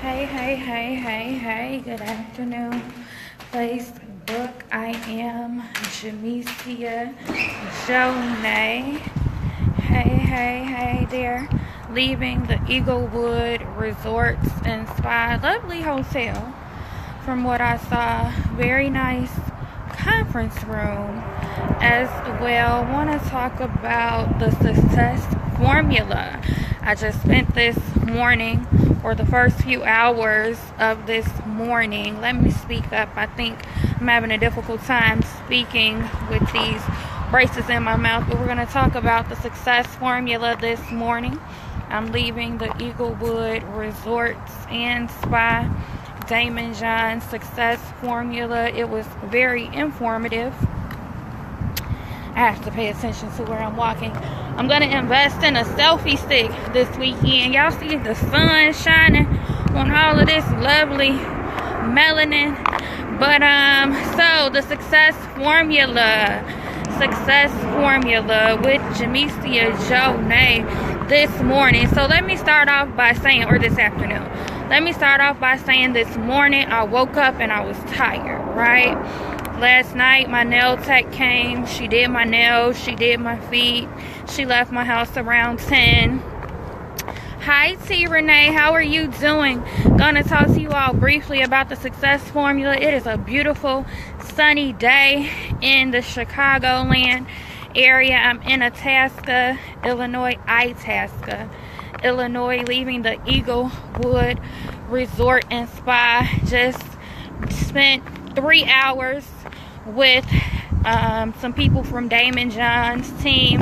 Hey, good afternoon, Facebook. I am Jamesia Jonay. Hey there. Leaving the Eaglewood Resorts and Spa, lovely hotel. From what I saw, very nice conference room as well. Want to talk about the success formula. I just spent this morning, or the first few hours of this morning, let me speak up. I think I'm having a difficult time speaking with these braces in my mouth, but we're going to talk about the success formula this morning. I'm leaving the Eaglewood Resorts and Spa, Daymond success formula. It was very informative. I have to pay attention to where I'm walking. I'm going to invest in a selfie stick this weekend. Y'all see the sun shining on all of this lovely melanin. But so the success formula with Jamesia Jonay this morning. So let me start off by saying, or this afternoon, let me start off by saying this morning I woke up and I was tired, right? Last night my nail tech came. She did my nails, she did my feet. She left my house around 10. Hi T Renee, how are you doing? Gonna talk to you all briefly about the success formula. It is a beautiful sunny day in the Chicagoland area. I'm in Itasca, Illinois, Illinois, leaving the Eaglewood Resort and Spa. Just spent 3 hours with some people from Daymond's team,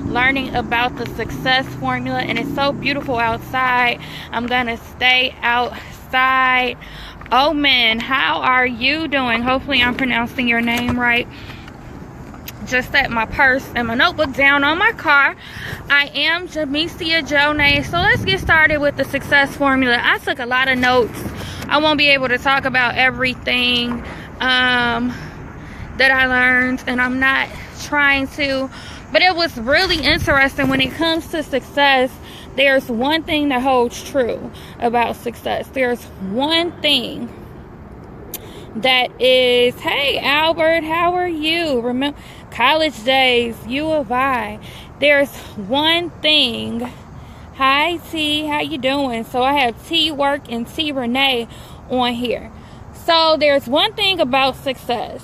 learning about the success formula, and it's so beautiful outside. I'm gonna stay outside. Omen, how are you doing? Hopefully I'm pronouncing your name right. Just set my purse and my notebook down on my car. I am Jamesia Jonay. So let's get started with the success formula. I took a lot of notes. I won't be able to talk about everything that I learned, and I'm not trying to, but it was really interesting. When it comes to success, there's one thing that holds true about success. There's one thing that is, hey Albert, how are you? Remember college days, U of I. There's one thing. Hi T, how you doing? So I have T Work and T Renee on here. So there's one thing about success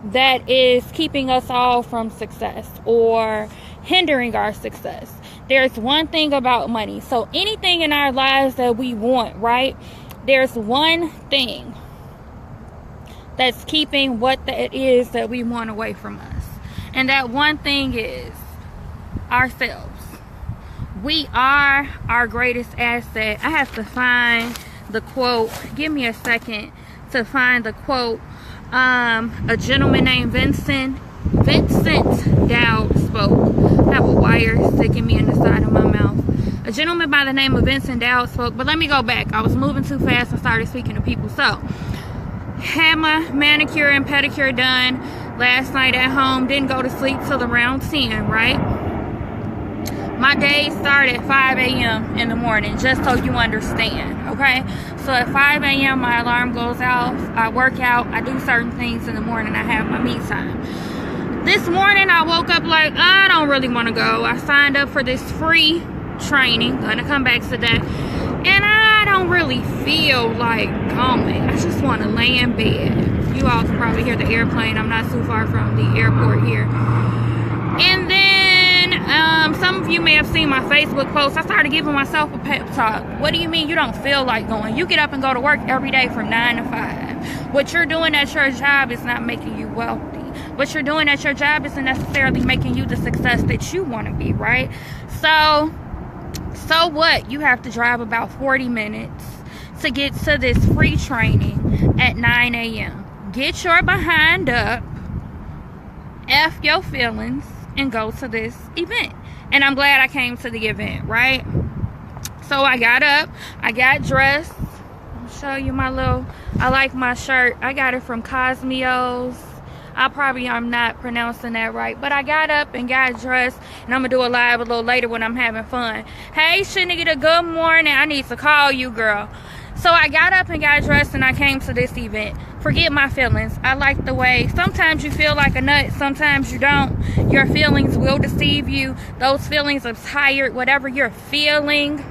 that is keeping us all from success or hindering our success. There's one thing about money. So anything in our lives that we want, right? There's one thing that's keeping what that is that we want away from us. And that one thing is ourselves. We are our greatest asset. I have to find the quote. Give me a second to find the quote. A gentleman named Vincent Dowd spoke. I have a wire sticking me in the side of my mouth. A gentleman by the name of Vincent Dowd spoke. But let me go back. I was moving too fast and started speaking to people. So, had my manicure and pedicure done last night at home. Didn't go to sleep till around 10, right? My day started at 5 a.m. in the morning, just so you understand, okay? So at 5 a.m. my alarm goes off. I work out. I do certain things in the morning. I have my me time. This morning I woke up like, I don't really want to go. I signed up for this free training. Gonna come back to that. And I don't really feel like going. I just want to lay in bed. You all can probably hear the airplane. I'm not too far from the airport here. And then some of you may have seen my Facebook post. I started giving myself a pep talk. What do you mean you don't feel like going? You get up and go to work every day from 9 to 5. What you're doing at your job is not making you wealthy. What you're doing at your job isn't necessarily making you the success that you want to be, right? So what? You have to drive about 40 minutes to get to this free training at 9 a.m. Get your behind up, F your feelings, and go to this event. And I'm glad I came to the event, right? So I got up, I got dressed. I'll show you my little, I like my shirt. I got it from Cosmos. I probably am not pronouncing that right. But I got up and got dressed, and I'm going to do a live a little later when I'm having fun. Hey, Shanita, good morning. I need to call you, girl. So I got up and got dressed, and I came to this event. Forget my feelings. I like the way sometimes you feel like a nut, sometimes you don't. Your feelings will deceive you. Those feelings of tired, whatever you're feeling,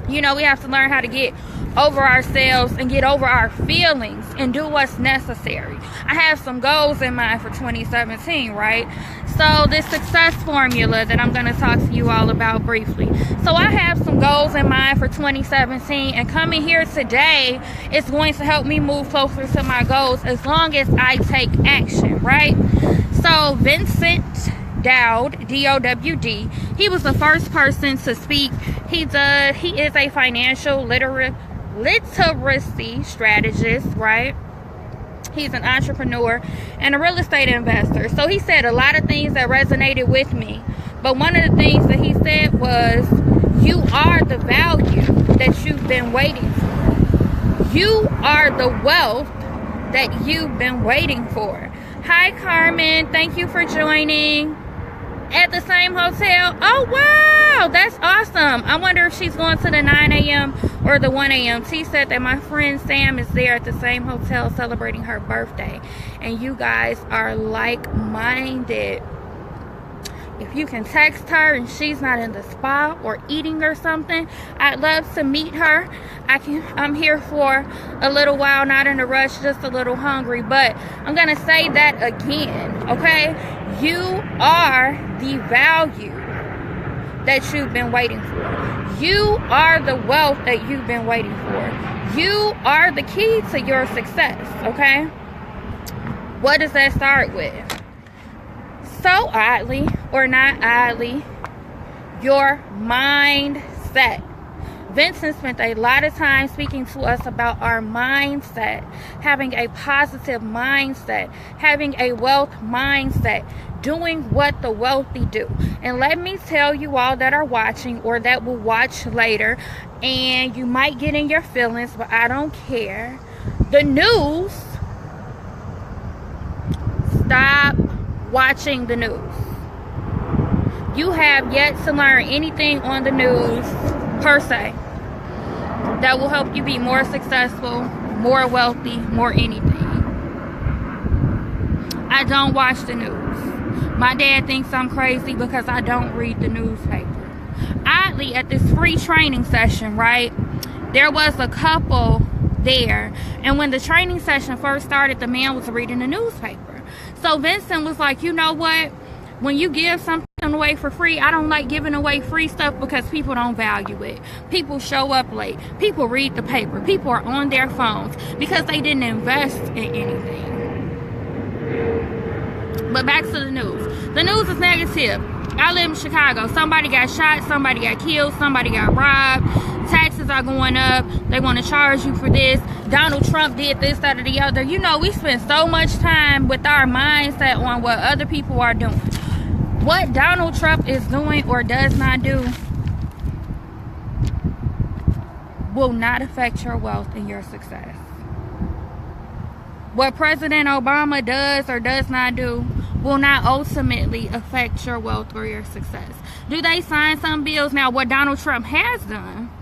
you know, we have to learn how to get over ourselves and get over our feelings and do what's necessary. I have some goals in mind for 2017, right? So this success formula that I'm going to talk to you all about briefly. So I have some goals in mind for 2017, and coming here today is going to help me move closer to my goals as long as I take action, right? So Vincent Dowd, D-O-W-D, he was the first person to speak. He is a financial literacy strategist, right? He's an entrepreneur and a real estate investor. So he said a lot of things that resonated with me. But one of the things that he said was, you are the value that you've been waiting for. You are the wealth that you've been waiting for. Hi, Carmen. Thank you for joining. At the same hotel. Oh, wow. That's awesome. I wonder if she's going to the 9 a.m. or the 1 a.m. She said that my friend Sam is there at the same hotel celebrating her birthday. And you guys are like-minded. If you can text her and she's not in the spa or eating or something, I'd love to meet her. I'm here for a little while, not in a rush, just a little hungry. But I'm going to say that again, okay? You are the value that you've been waiting for. You are the wealth that you've been waiting for. You are the key to your success, okay? What does that start with? So oddly, or not oddly, your mindset. Vincent spent a lot of time speaking to us about our mindset, having a positive mindset, having a wealth mindset, doing what the wealthy do. And let me tell you all that are watching or that will watch later, and you might get in your feelings, but I don't care. The news, stop watching the news. You have yet to learn anything on the news per se that will help you be more successful, more wealthy, more anything. I don't watch the news. My dad thinks I'm crazy because I don't read the newspaper. Oddly, at this free training session, right, there was a couple there, and when the training session first started, the man was reading the newspaper. So Vincent was like, you know what? When you give something away for free, I don't like giving away free stuff because people don't value it. People show up late. People read the paper. People are on their phones because they didn't invest in anything. But back to the news. The news is negative. I live in Chicago. Somebody got shot. Somebody got killed. Somebody got robbed. Taxes are going up. They want to charge you for this. Donald Trump did this, that, or the other. You know, we spend so much time with our mindset on what other people are doing. What Donald Trump is doing or does not do will not affect your wealth and your success. What President Obama does or does not do will not ultimately affect your wealth or your success. Do they sign some bills? Now, what Donald Trump has done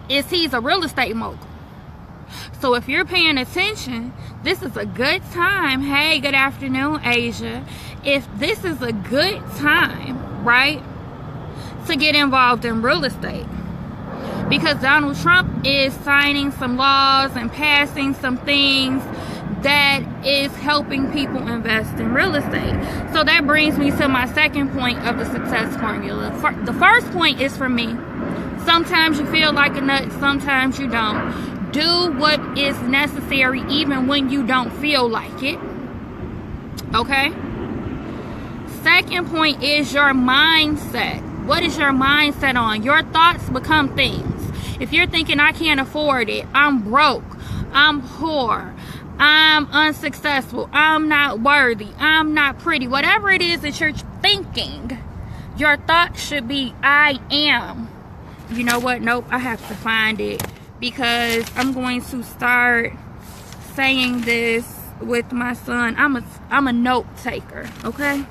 is he's a real estate mogul. So if you're paying attention, this is a good time. Hey, good afternoon, Asia. If this is a good time, right, to get involved in real estate. Because Donald Trump is signing some laws and passing some things that is helping people invest in real estate. So that brings me to my second point of the success formula. The first point is for me. Sometimes you feel like a nut, sometimes you don't. Do what is necessary even when you don't feel like it. Okay? Second point is your mindset. What is your mindset on? Your thoughts become things. If you're thinking, I can't afford it, I'm broke, I'm poor, I'm unsuccessful, I'm not worthy, I'm not pretty, whatever it is that you're thinking, your thought should be, I am. You know what? Nope, I have to find it because I'm going to start saying this with my son. I'm a note taker, okay?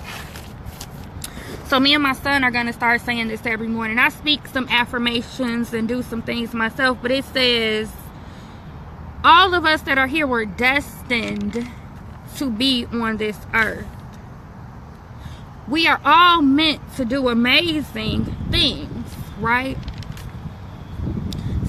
So me and my son are going to start saying this every morning. I speak some affirmations and do some things myself, but it says all of us that are here were destined to be on this earth. We are all meant to do amazing things, right?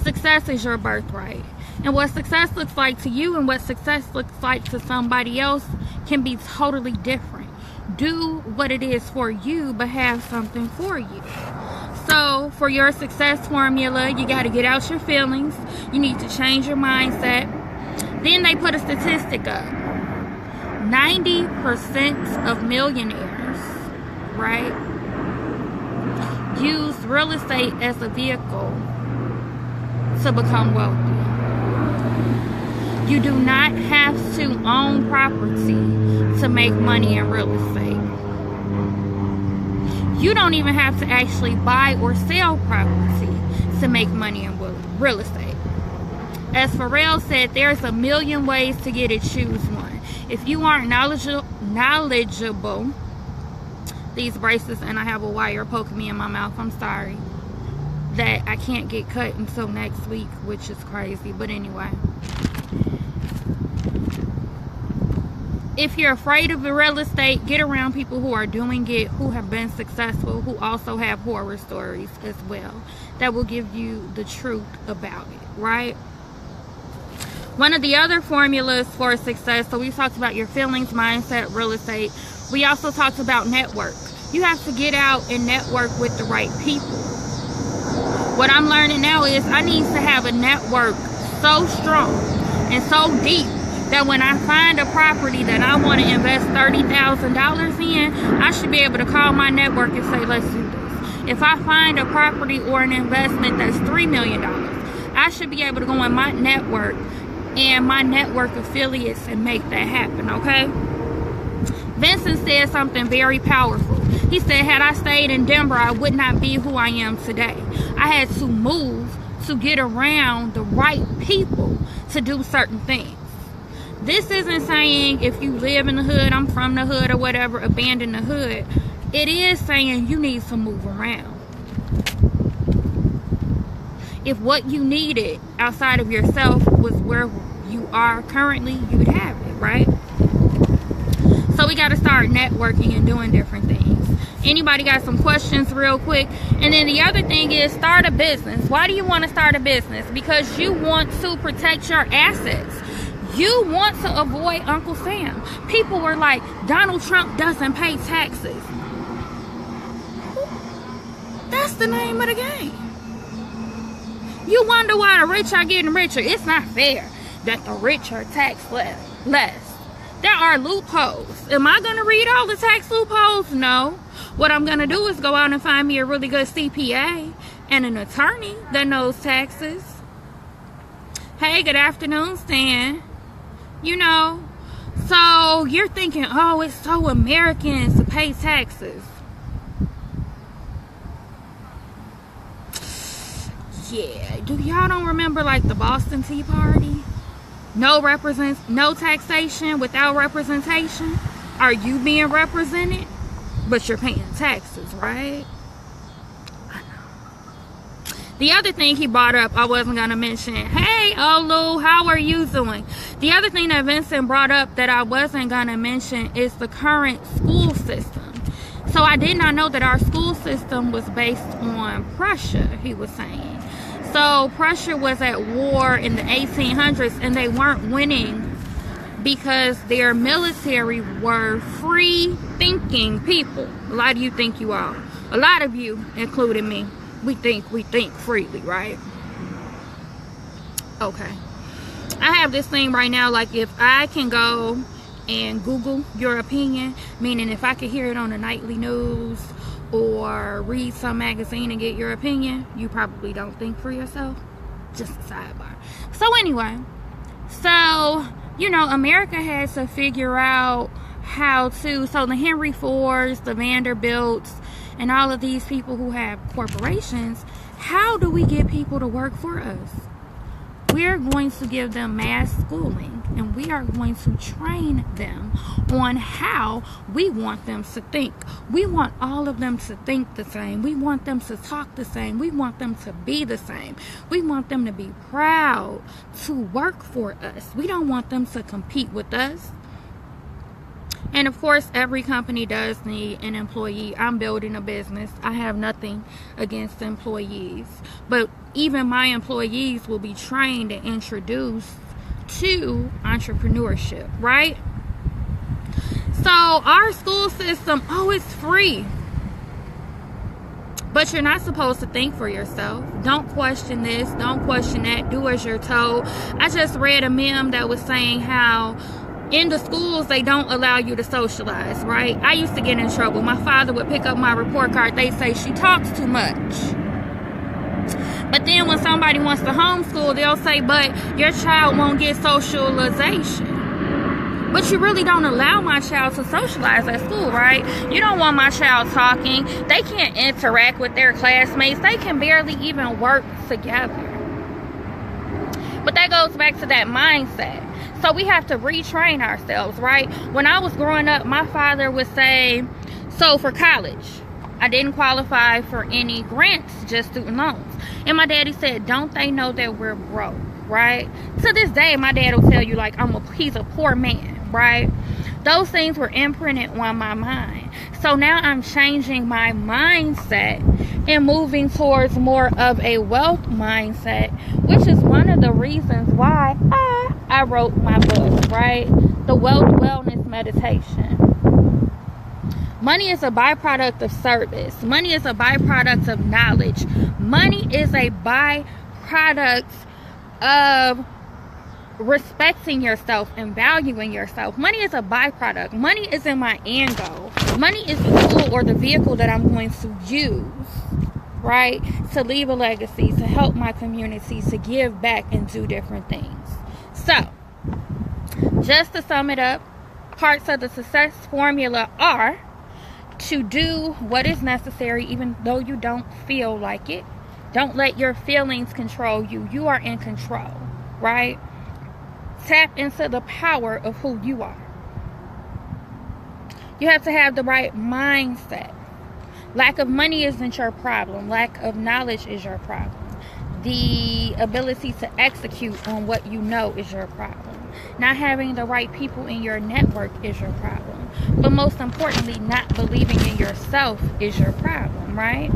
Success is your birthright. And what success looks like to you and what success looks like to somebody else can be totally different. Do what it is for you, but have something for you. So for your success formula, you got to get out your feelings. You need to change your mindset. Then they put a statistic up. 90% of millionaires, right, use real estate as a vehicle to become wealthy. You do not have to own property to make money in real estate. You don't even have to actually buy or sell property to make money in real estate. As Pharrell said, there's a million ways to get it, choose one. If you aren't knowledgeable, these braces, and I have a wire poking me in my mouth, I'm sorry that I can't get cut until next week, which is crazy, but anyway. If you're afraid of the real estate, get around people who are doing it, who have been successful, who also have horror stories as well. That will give you the truth about it, right? One of the other formulas for success, so we talked about your feelings, mindset, real estate. We also talked about network. You have to get out and network with the right people. What I'm learning now is I need to have a network so strong and so deep that when I find a property that I want to invest $30,000 in, I should be able to call my network and say, let's do this. If I find a property or an investment that's $3 million, I should be able to go in my network and my network affiliates and make that happen, okay? Vincent said something very powerful. He said, had I stayed in Denver, I would not be who I am today. I had to move to get around the right people to do certain things. This isn't saying if you live in the hood, I'm from the hood or whatever, abandon the hood. It is saying you need to move around. If what you needed outside of yourself was where you are currently, you'd have it, right? So we got to start networking and doing different things. Anybody got some questions real quick? And then the other thing is start a business. Why do you want to start a business? Because you want to protect your assets. You want to avoid Uncle Sam. People were like, Donald Trump doesn't pay taxes. That's the name of the game. You wonder why the rich are getting richer. It's not fair that the rich are taxed less. There are loopholes. Am I going to read all the tax loopholes? No. What I'm going to do is go out and find me a really good CPA and an attorney that knows taxes. Hey, good afternoon, Stan. You know, so you're thinking, oh, it's so American to pay taxes. Yeah, do y'all don't remember like the Boston Tea Party? No taxation without representation. Are you being represented? But you're paying taxes, right? I know. The other thing he brought up, I wasn't going to mention. Hey, Olu, how are you doing? The other thing that Vincent brought up that I wasn't going to mention is the current school system. So I did not know that our school system was based on Prussia, he was saying. So Prussia was at war in the 1800s and they weren't winning because their military were free thinking people. A lot of you think you are. A lot of you, including me, we think freely, right? Okay. I have this thing right now, like if I can go and Google your opinion, meaning if I could hear it on the nightly news or read some magazine and get your opinion, you probably don't think for yourself. Just a sidebar. So anyway, so you know, America has to figure out how to, so the Henry Fords, the Vanderbilts, and all of these people who have corporations, how do we get people to work for us? We're going to give them mass schooling. and we are going to train them on how we want them to think. We want all of them to think the same. We want them to talk the same. We want them to be the same. We want them to be proud to work for us. We don't want them to compete with us. And of course, every company does need an employee. I'm building a business. I have nothing against employees. But even my employees will be trained and introduced to entrepreneurship, right? So our school system, oh, it's free. But you're not supposed to think for yourself. Don't question this. Don't question that. Do as you're told. I just read a meme that was saying how in the schools, they don't allow you to socialize, right? I used to get in trouble. My father would pick up my report card. They'd say, she talks too much. But then when somebody wants to homeschool, they'll say, but your child won't get socialization. But you really don't allow my child to socialize at school, right? You don't want my child talking. They can't interact with their classmates. They can barely even work together. But that goes back to that mindset. So we have to retrain ourselves, right? When I was growing up, my father would say, so for college, I didn't qualify for any grants, just student loans. And my daddy said, don't they know that we're broke, right? To this day, my dad will tell you, like, he's a poor man, right? Those things were imprinted on my mind. So now I'm changing my mindset and moving towards more of a wealth mindset, which is one of the reasons why I wrote my book, right? The Wealth Wellness Meditation. Money is a byproduct of service. Money is a byproduct of knowledge. Money is a byproduct of respecting yourself and valuing yourself. Money is a byproduct. Money isn't my end goal. Money is the tool or the vehicle that I'm going to use, right, to leave a legacy, to help my community, to give back and do different things. So, just to sum it up, parts of the success formula are to do what is necessary even though you don't feel like it. Don't let your feelings control you. You are in control, right? Tap into the power of who you are. You have to have the right mindset. Lack of money isn't your problem. Lack of knowledge is your problem. The ability to execute on what you know is your problem. Not having the right people in your network is your problem. But most importantly, not believing in yourself is your problem, right?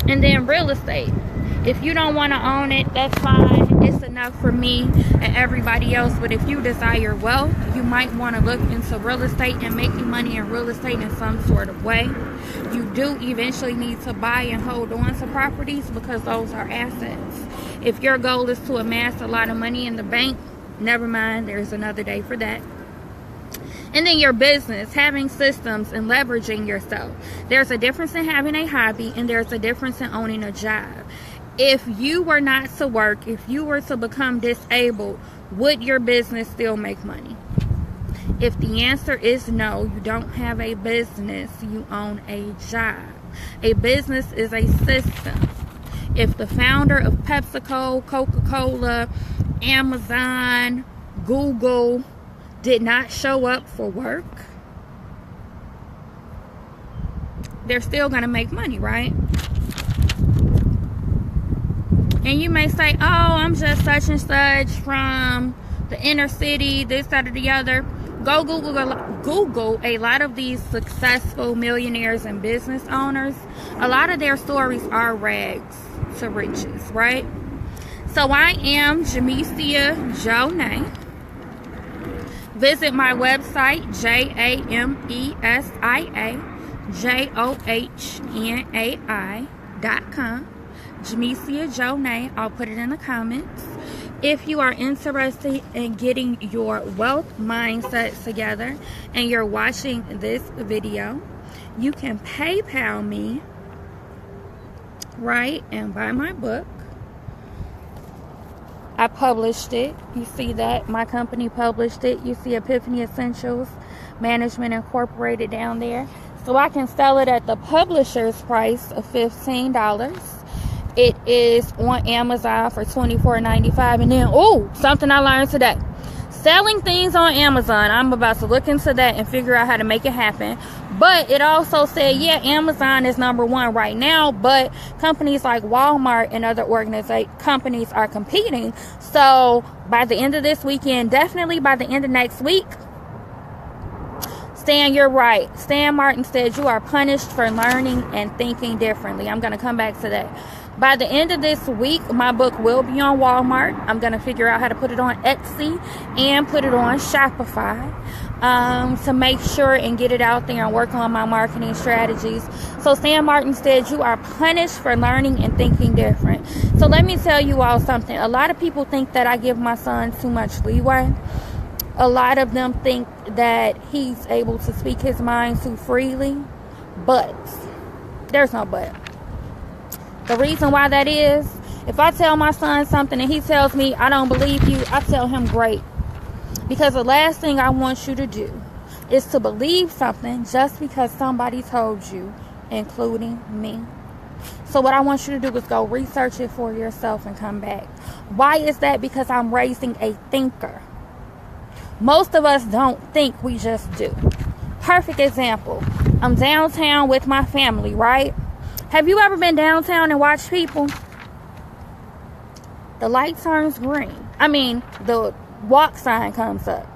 And then real estate. If you don't want to own it, that's fine. It's enough for me and everybody else. But if you desire wealth, you might want to look into real estate and making money in real estate in some sort of way. You do eventually need to buy and hold on to properties because those are assets. If your goal is to amass a lot of money in the bank, never mind. There's another day for that. And then your business, having systems and leveraging yourself. There's a difference in having a hobby and there's a difference in owning a job. If you were not to work, if you were to become disabled, would your business still make money? If the answer is no, you don't have a business, you own a job. A business is a system. If the founder of PepsiCo, Coca-Cola, Amazon, Google did not show up for work, they're still going to make money, right? And you may say, oh, I'm just such and such from the inner city, this, that, or the other. Go Google a lot of these successful millionaires and business owners. A lot of their stories are rags to riches, right? So I am Jamesia Jonay. Visit my website, JamesiaJohnai.com. Jamesia Jonay. I'll put it in the comments. If you are interested in getting your wealth mindset together and you're watching this video, you can PayPal me, right, and buy my book. I published it. You see that? My company published it. You see Epiphany Essentials Management Incorporated down there. So I can sell it at the publisher's price of $15. It is on Amazon for $24.95. And then, oh, something I learned today. selling things on Amazon. I'm about to look into that and figure out how to make it happen. But it also said, yeah, Amazon is #1 right now, but companies like Walmart and other companies are competing. So by the end of this weekend, definitely by the end of next week, Stan, you're right. Stan Martin said you are punished for learning and thinking differently. I'm going to come back to that. By the end of this week, my book will be on Walmart. I'm going to figure out how to put it on Etsy and put it on Shopify to make sure and get it out there and work on my marketing strategies. So Stan Martin said you are punished for learning and thinking different. So let me tell you all something. A lot of people think that I give my son too much leeway. A lot of them think that he's able to speak his mind too freely. But there's no but. The reason why that is, if I tell my son something and he tells me, I don't believe you, I tell him, great. Because the last thing I want you to do is to believe something just because somebody told you, including me. So what I want you to do is go research it for yourself and come back. Why is that? Because I'm raising a thinker. Most of us don't think, we just do. Perfect example. I'm downtown with my family, right? Have you ever been downtown and watched people? The light turns green. I mean, the walk sign comes up.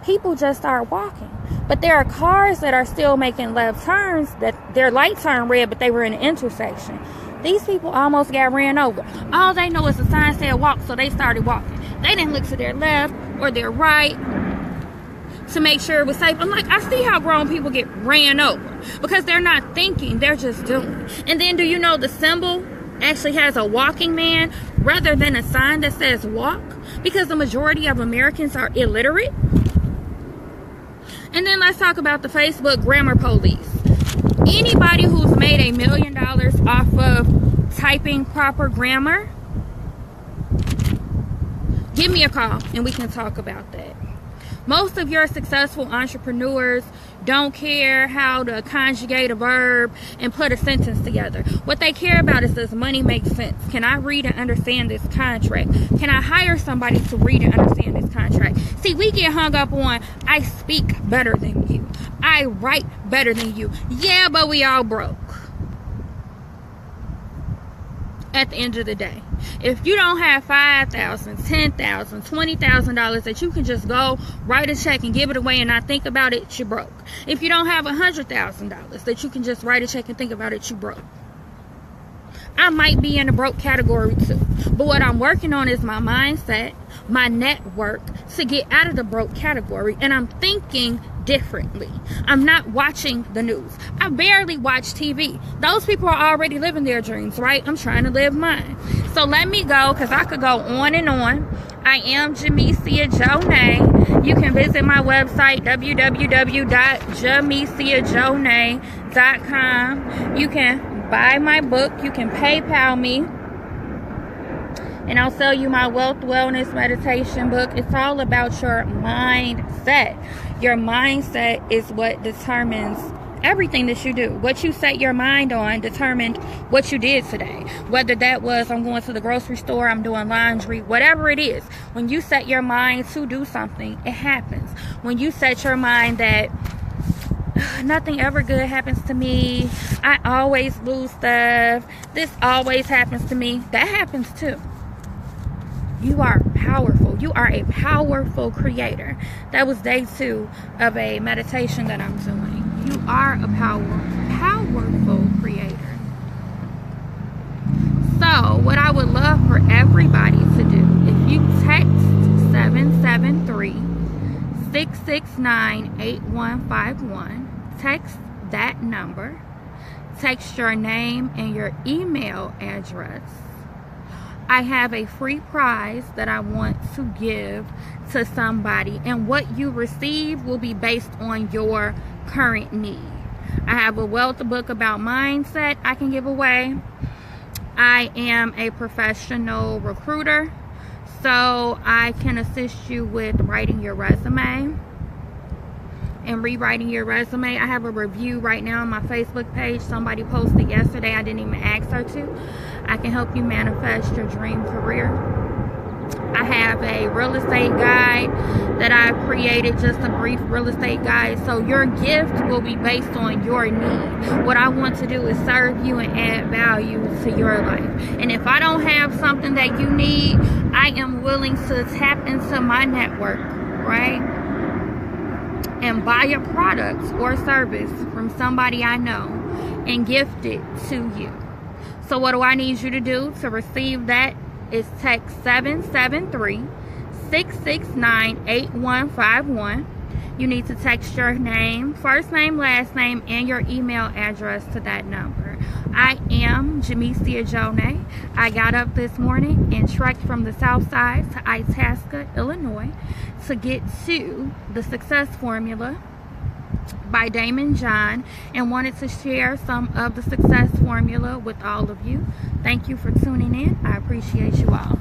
People just start walking. But there are cars that are still making left turns that their light turned red, but they were in an intersection. These people almost got ran over. All they know is the sign said walk, so they started walking. They didn't look to their left or their right to make sure it was safe. I'm like, I see how grown people get ran over because they're not thinking, they're just doing. And then do you know the symbol actually has a walking man rather than a sign that says walk? Because the majority of Americans are illiterate. And then let's talk about the Facebook grammar police. Anybody who's made $1 million off of typing proper grammar, give me a call and we can talk about that. Most of your successful entrepreneurs don't care how to conjugate a verb and put a sentence together. What they care about is, does money make sense? Can I read and understand this contract? Can I hire somebody to read and understand this contract? See, we get hung up on, I speak better than you. I write better than you. Yeah, but we all broke. At the end of the day, if you don't have $5,000, $10,000, $20,000 that you can just go write a check and give it away and not think about it, you're broke. If you don't have $100,000 that you can just write a check and think about it, you're broke. I might be in the broke category too, but what I'm working on is my mindset, my network to get out of the broke category, and I'm thinking differently. I'm not watching the news. I barely watch TV. Those people are already living their dreams, right? I'm trying to live mine. So let me go, because I could go on and on. I am Jamesia Jonay. You can visit my website, www.jamesiajonay.com. You can buy my book. You can PayPal me. And I'll sell you my Wealth, Wellness, Meditation book. It's all about your mindset. Your mindset is what determines everything that you do. What you set your mind on determined what you did today. Whether that was, I'm going to the grocery store, I'm doing laundry, whatever it is. When you set your mind to do something, it happens. When you set your mind that nothing ever good happens to me, I always lose stuff, this always happens to me, that happens too. You are powerful. You are a powerful creator. That was day 2 of a meditation that I'm doing. You are a powerful creator. So, what I would love for everybody to do, if you text 773-669-8151, text that number, text your name and your email address. I have a free prize that I want to give to somebody, and what you receive will be based on your current need. I have a wealth book about mindset I can give away. I am a professional recruiter, so I can assist you with writing your resume and rewriting your resume. I have a review right now on my Facebook page. Somebody posted yesterday. I didn't even ask her to. I can help you manifest your dream career. I have a real estate guide that I've created, just a brief real estate guide. So your gift will be based on your need. What I want to do is serve you and add value to your life. And if I don't have something that you need, I am willing to tap into my network, right? And buy a product or service from somebody I know and gift it to you. So what do I need you to do to receive that? Is text 773-669-8151. You need to text your name, first name, last name, and your email address to that number. I am Jamesia Jonay. I got up this morning and trekked from the south side to Itasca, Illinois to get to the Success Formula by Daymond John, and wanted to share some of the success formula with all of you. Thank you for tuning in. I appreciate you all.